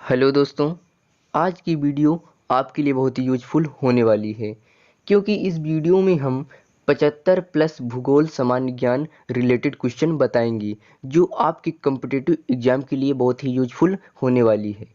Hello दोस्तों, आज की वीडियो आपके लिए बहुत ही यूजफुल होने वाली है क्योंकि इस वीडियो में हम 75 प्लस भूगोल सामान्य ज्ञान रिलेटेड क्वेश्चन बताएंगे जो आपके कॉम्पिटिटिव एग्जाम के लिए बहुत ही यूजफुल होने वाली है।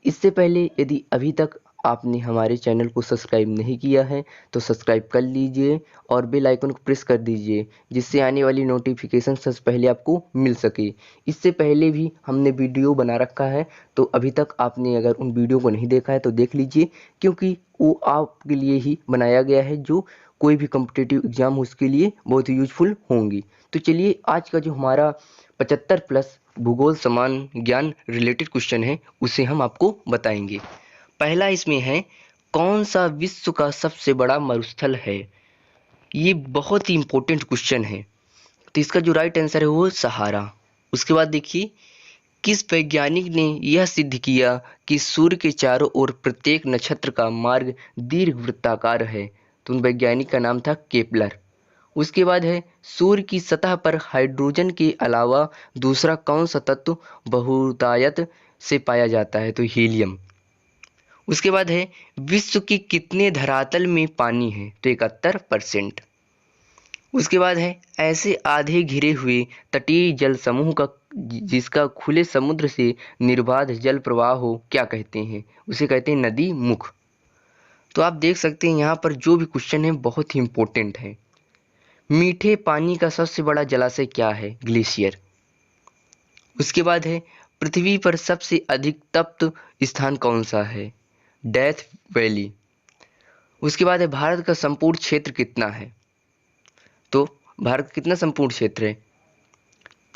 इससे पहले यदि अभी तक आपने हमारे चैनल को सब्सक्राइब नहीं किया है तो सब्सक्राइब कर लीजिए और बेल आइकन को प्रेस कर दीजिए जिससे आने वाली नोटिफिकेशन सबसे पहले आपको मिल सके। इससे पहले भी हमने वीडियो बना रखा है, तो अभी तक आपने अगर उन वीडियो को नहीं देखा है तो देख लीजिए क्योंकि वो आपके लिए ही बनाया गया है। जो कोई भी कॉम्पिटिटिव एग्जाम हो उसके लिए बहुत ही यूजफुल होंगी। तो चलिए आज का जो हमारा 75 प्लस भूगोल सामान्य ज्ञान रिलेटेड क्वेश्चन है उसे हम आपको बताएंगे। पहला इसमें है, कौन सा विश्व का सबसे बड़ा मरुस्थल है? ये बहुत ही इंपॉर्टेंट क्वेश्चन है। तो इसका जो राइट आंसर है वो सहारा। उसके बाद देखिए, किस वैज्ञानिक ने यह सिद्ध किया कि सूर्य के चारों ओर प्रत्येक नक्षत्र का मार्ग दीर्घवृत्ताकार है? तो उन वैज्ञानिक का नाम था केपलर। उसके बाद है, सूर्य की सतह पर हाइड्रोजन के अलावा दूसरा कौन सा तत्व बहुतायत से पाया जाता है? तो हीलियम। उसके बाद है, विश्व के कितने धरातल में पानी है? तो 71%। उसके बाद है, ऐसे आधे घिरे हुए तटीय जल समूह का जिसका खुले समुद्र से निर्बाध जल प्रवाह हो क्या कहते हैं? उसे कहते हैं नदी मुख। तो आप देख सकते हैं यहाँ पर जो भी क्वेश्चन है बहुत ही इंपॉर्टेंट है। मीठे पानी का सबसे बड़ा जलाशय क्या है? ग्लेशियर। उसके बाद है, पृथ्वी पर सबसे अधिक तप्त स्थान कौन सा है? Death valley. उसके बाद है, भारत का संपूर्ण क्षेत्र कितना है? तो भारत कितना संपूर्ण क्षेत्र है?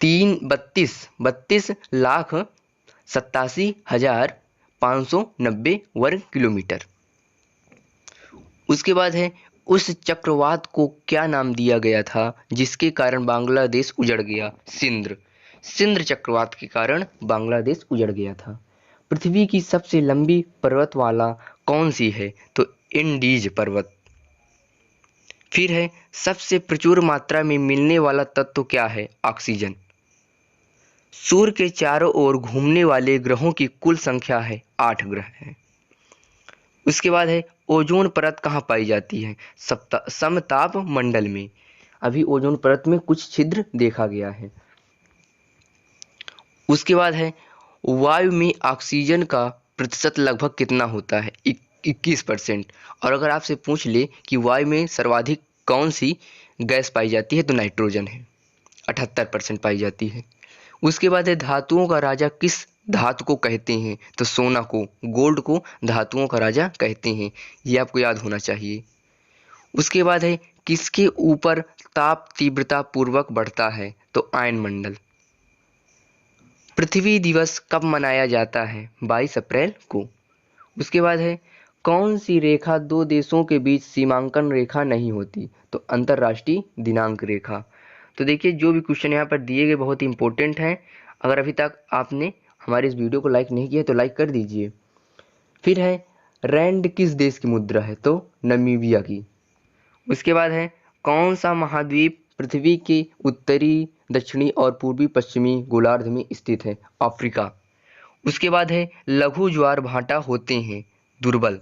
32,87,590 वर्ग किलोमीटर। उसके बाद है, उस चक्रवात को क्या नाम दिया गया था जिसके कारण बांग्लादेश उजड़ गया? सिंद्र। सिंद्र चक्रवात के कारण बांग्लादेश उजड़ गया था। पृथ्वी की सबसे लंबी पर्वतमाला कौन सी है? तो इंडीज पर्वत। फिर है, सबसे प्रचुर मात्रा में मिलने वाला तत्व क्या है? ऑक्सीजन। सूर्य के चारों ओर घूमने वाले ग्रहों की कुल संख्या है 8 ग्रह हैं। उसके बाद है, ओजोन परत कहाँ पाई जाती है? समताप मंडल में। अभी ओजोन परत में कुछ छिद्र देखा गया है। उसके बाद है, वायु में ऑक्सीजन का प्रतिशत लगभग कितना होता है? 21%। और अगर आपसे पूछ ले कि वायु में सर्वाधिक कौन सी गैस पाई जाती है तो नाइट्रोजन है, 78% पाई जाती है। उसके बाद है, धातुओं का राजा किस धातु को कहते हैं? तो सोना को, गोल्ड को धातुओं का राजा कहते हैं। ये आपको याद होना चाहिए। उसके बाद है, किसके ऊपर ताप तीव्रता पूर्वक बढ़ता है? तो आयन मंडल। पृथ्वी दिवस कब मनाया जाता है? 22 अप्रैल को। उसके बाद है, कौन सी रेखा दो देशों के बीच सीमांकन रेखा नहीं होती? तो अंतर्राष्ट्रीय दिनांक रेखा। तो देखिए, जो भी क्वेश्चन यहाँ पर दिए गए बहुत ही इंपॉर्टेंट हैं। अगर अभी तक आपने हमारे इस वीडियो को लाइक नहीं किया तो लाइक कर दीजिए। फिर है, रैंड किस देश की मुद्रा है? तो नमीबिया की। उसके बाद है, कौन सा महाद्वीप पृथ्वी के उत्तरी, दक्षिणी और पूर्वी पश्चिमी गोलार्ध में स्थित है? अफ्रीका। उसके बाद है, लघु ज्वार भाटा होते हैं दुर्बल।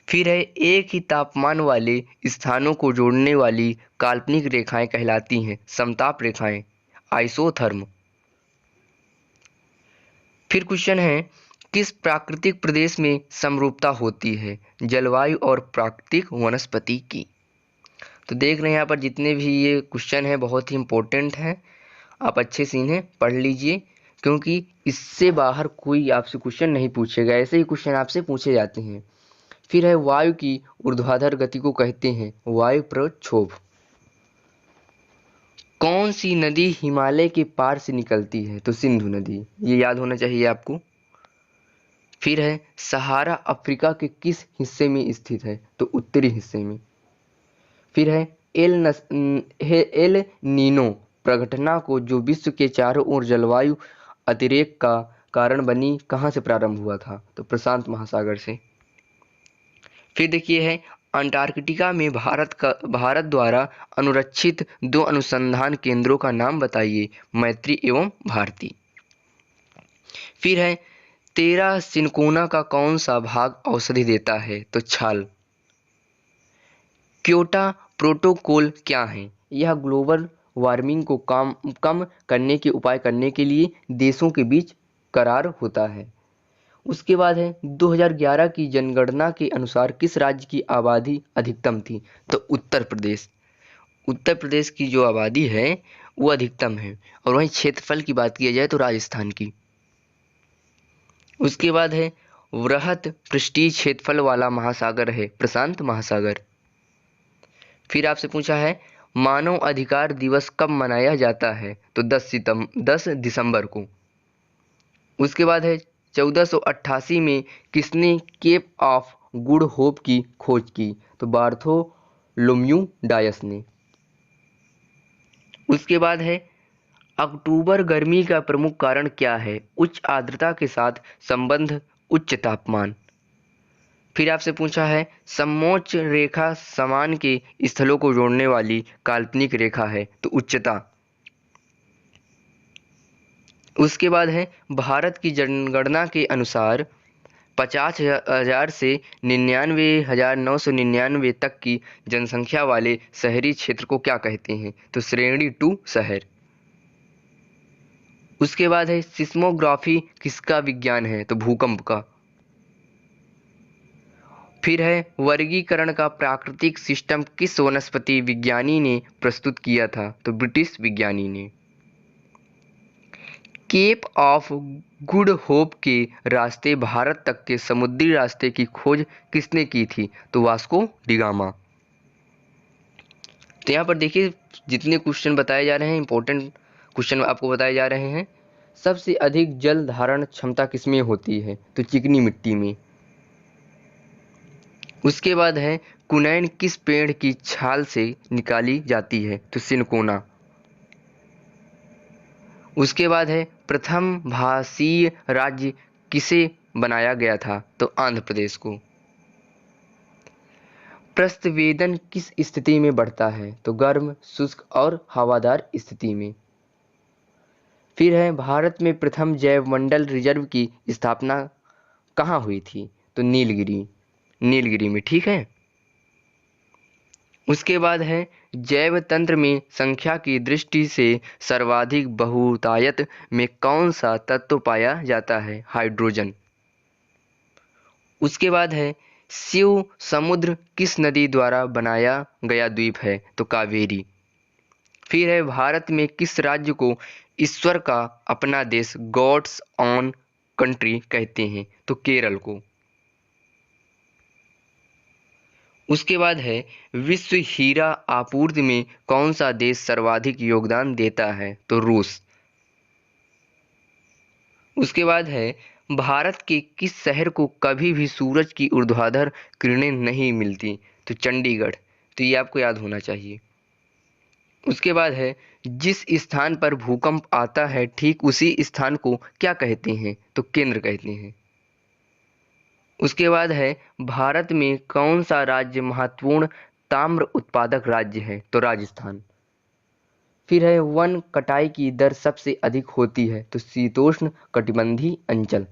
फिर है, एक ही तापमान वाले स्थानों को जोड़ने वाली काल्पनिक रेखाएं कहलाती हैं समताप रेखाएं, आइसोथर्म। फिर क्वेश्चन है, किस प्राकृतिक प्रदेश में समरूपता होती है? जलवायु और प्राकृतिक वनस्पति की। तो देख रहे हैं यहाँ पर जितने भी ये क्वेश्चन है बहुत ही इंपॉर्टेंट हैं। आप अच्छे से इन्हें पढ़ लीजिए क्योंकि इससे बाहर कोई आपसे क्वेश्चन नहीं पूछेगा। ऐसे ही क्वेश्चन आपसे पूछे जाते हैं। फिर है, वायु की ऊर्ध्वाधर गति को कहते हैं वायु प्रक्षोभ। कौन सी नदी हिमालय के पार से निकलती है? तो सिंधु नदी। ये याद होना चाहिए आपको। फिर है, सहारा अफ्रीका के किस हिस्से में स्थित है? तो उत्तरी हिस्से में। फिर है, एल नीनो प्रघटना को जो विश्व के चारों ओर जलवायु अतिरेक का कारण बनी कहाँ से प्रारंभ हुआ था? तो प्रशांत महासागर से। फिर देखिए है, अंटार्कटिका में भारत द्वारा अनुरक्षित 2 अनुसंधान केंद्रों का नाम बताइए? मैत्री एवं भारती। फिर है, तेरा सिनकोना का कौन सा भाग औषधि देता है? तो छाल। क्योटो प्रोटोकॉल क्या है? यह ग्लोबल वार्मिंग को कम करने के उपाय करने के लिए देशों के बीच करार होता है। उसके बाद है 2011 की जनगणना के अनुसार किस राज्य की आबादी अधिकतम थी? तो उत्तर प्रदेश। उत्तर प्रदेश की जो आबादी है वो अधिकतम है। और वहीं क्षेत्रफल की बात की जाए तो राजस्थान की। उसके बाद है वृहत पृष्ठीय क्षेत्रफल वाला महासागर है प्रशांत महासागर। फिर आपसे पूछा है मानव अधिकार दिवस कब मनाया जाता है? तो 10 दिसंबर को। उसके बाद है 1488 में किसने केप ऑफ गुड होप की खोज की? तो बार्थोलोम्यू डायस ने। उसके बाद है अक्टूबर गर्मी का प्रमुख कारण क्या है? उच्च आर्द्रता के साथ संबंध, उच्च तापमान। फिर आपसे पूछा है समोच्च रेखा समान के स्थलों को जोड़ने वाली काल्पनिक रेखा है? तो उच्चता। उसके बाद है भारत की जनगणना के अनुसार 50,000 से 99,999 तक की जनसंख्या वाले शहरी क्षेत्र को क्या कहते हैं? तो श्रेणी 2 शहर। उसके बाद है सिस्मोग्राफी किसका विज्ञान है? तो भूकंप का। फिर है वर्गीकरण का प्राकृतिक सिस्टम किस वनस्पति विज्ञानी ने प्रस्तुत किया था? तो ब्रिटिश विज्ञानी ने। केप ऑफ गुड होप के रास्ते भारत तक के समुद्री रास्ते की खोज किसने की थी? तो वास्को डी गामा। तो यहाँ पर देखिए जितने क्वेश्चन बताए जा रहे हैं इंपॉर्टेंट क्वेश्चन आपको बताए जा रहे हैं। सबसे अधिक जल धारण क्षमता किसमें होती है? तो चिकनी मिट्टी में। उसके बाद है कुनैन किस पेड़ की छाल से निकाली जाती है? तो सिनकोना। उसके बाद है प्रथम भाषीय राज्य किसे बनाया गया था? तो आंध्र प्रदेश को। प्रस्थ किस स्थिति में बढ़ता है? तो गर्म, शुष्क और हवादार स्थिति में। फिर है भारत में प्रथम जैव मंडल रिजर्व की स्थापना कहाँ हुई थी? तो नीलगिरी में। ठीक है। उसके बाद है जैव तंत्र में संख्या की दृष्टि से सर्वाधिक बहुतायत में कौन सा तत्व पाया जाता है? हाइड्रोजन। उसके बाद है शिव समुद्र किस नदी द्वारा बनाया गया द्वीप है? तो कावेरी। फिर है भारत में किस राज्य को ईश्वर का अपना देश गॉड्स ऑन कंट्री कहते हैं? तो केरल को। उसके बाद है विश्व हीरा आपूर्ति में कौन सा देश सर्वाधिक योगदान देता है? तो रूस। उसके बाद है भारत के किस शहर को कभी भी सूरज की ऊर्ध्वाधर किरणें नहीं मिलती? तो चंडीगढ़। तो ये आपको याद होना चाहिए। उसके बाद है जिस स्थान पर भूकंप आता है ठीक उसी स्थान को क्या कहते हैं? तो केंद्र कहते हैं। उसके बाद है भारत में कौन सा राज्य महत्वपूर्ण ताम्र उत्पादक राज्य है? तो राजस्थान। फिर है वन कटाई की दर सबसे अधिक होती है? तो शीतोष्ण कटिबंधीय अंचल।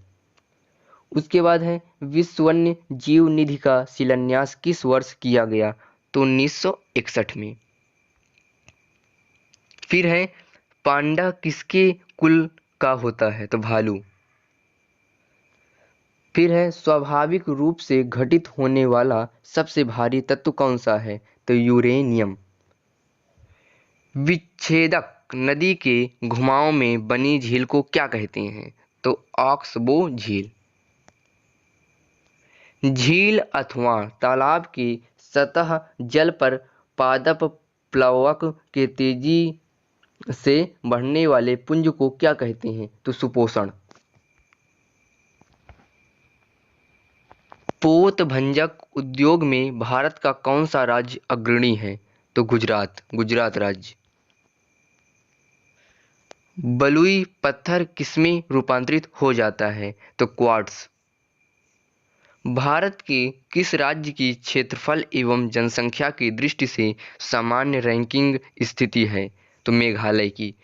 उसके बाद है विश्व वन्य जीव निधि का शिलान्यास किस वर्ष किया गया? तो 1961 में। फिर है पांडा किसके कुल का होता है? तो भालू। फिर है स्वाभाविक रूप से घटित होने वाला सबसे भारी तत्व कौन सा है? तो यूरेनियम। विच्छेदक नदी के घुमाव में बनी झील को क्या कहते हैं? तो ऑक्सबो झील। झील अथवा तालाब की सतह जल पर पादप प्लवक के तेजी से बढ़ने वाले पुंज को क्या कहते हैं? तो सुपोषण। पोत भंजक उद्योग में भारत का कौन सा राज्य अग्रणी है? तो गुजरात राज्य। बलुई पत्थर किसमें रूपांतरित हो जाता है? तो क्वार्ट्ज। भारत के किस राज्य की क्षेत्रफल एवं जनसंख्या की दृष्टि से सामान्य रैंकिंग स्थिति है? तो मेघालय की।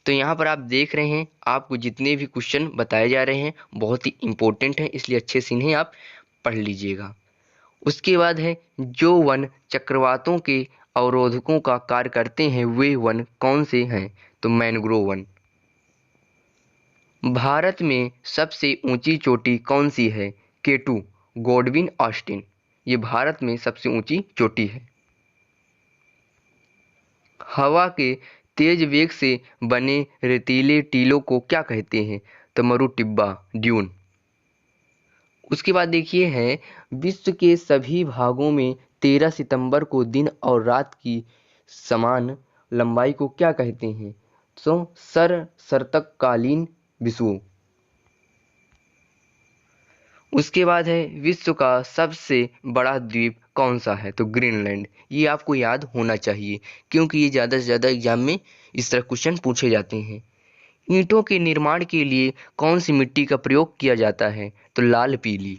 तो यहाँ पर आप देख रहे हैं आपको जितने भी क्वेश्चन बताए जा रहे हैं बहुत ही इम्पोर्टेंट हैं, इसलिए अच्छे से इन्हें आप पढ़ लीजिएगा। उसके बाद है जो वन चक्रवातों के अवरोधकों का कार्य करते हैं वे वन कौन से हैं? तो मैंग्रोव वन। भारत में सबसे ऊंची चोटी कौन सी है? केटू, गॉडविन ऑस्टिन। ये भारत में सबसे ऊंची चोटी है। हवा के तेज वेग से बने रेतीले टीलों को क्या कहते हैं? तो मरुटिब्बा, ड्यून। उसके बाद देखिए है विश्व के सभी भागों में 13 सितंबर को दिन और रात की समान लंबाई को क्या कहते हैं? तो शरतकालीन विषुव। उसके बाद है विश्व का सबसे बड़ा द्वीप कौन सा है? तो ग्रीनलैंड। ये आपको याद होना चाहिए क्योंकि ये ज़्यादा से ज़्यादा एग्जाम में इस तरह क्वेश्चन पूछे जाते हैं। ईंटों के निर्माण के लिए कौन सी मिट्टी का प्रयोग किया जाता है? तो लाल पीली।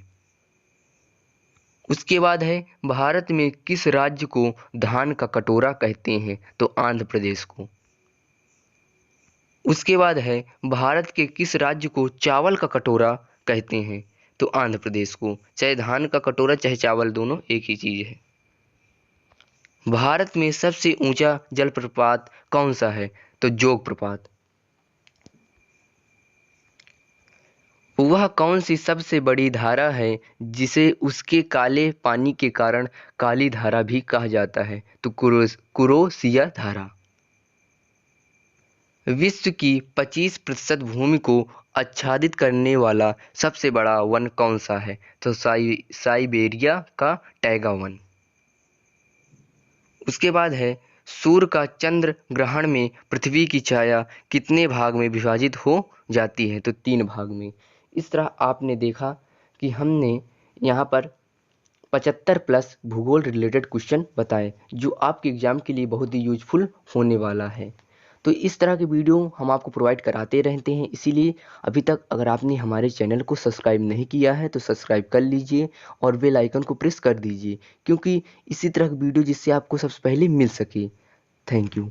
उसके बाद है भारत में किस राज्य को धान का कटोरा कहते हैं? तो आंध्र प्रदेश को। उसके बाद है भारत के किस राज्य को चावल का कटोरा कहते हैं? तो आंध्र प्रदेश को। चाहे धान का कटोरा चाहे चावल दोनों एक ही चीज है। भारत में सबसे ऊंचा जलप्रपात कौन सा है? तो जोग प्रपात। वह कौन सी सबसे बड़ी धारा है जिसे उसके काले पानी के कारण काली धारा भी कहा जाता है? तो कुरोसिया धारा। विश्व की 25% भूमि को आच्छादित करने वाला सबसे बड़ा वन कौन सा है? तो साइबेरिया का टैगा वन। उसके बाद है सूर्य का चंद्र ग्रहण में पृथ्वी की छाया कितने भाग में विभाजित हो जाती है? तो 3 भाग में। इस तरह आपने देखा कि हमने यहाँ पर 75 प्लस भूगोल रिलेटेड क्वेश्चन बताए जो आपके एग्जाम के लिए बहुत ही यूजफुल होने वाला है। तो इस तरह के वीडियो हम आपको प्रोवाइड कराते रहते हैं, इसीलिए अभी तक अगर आपने हमारे चैनल को सब्सक्राइब नहीं किया है तो सब्सक्राइब कर लीजिए और बेल आइकन को प्रेस कर दीजिए क्योंकि इसी तरह की वीडियो जिससे आपको सबसे पहले मिल सके। Thank you.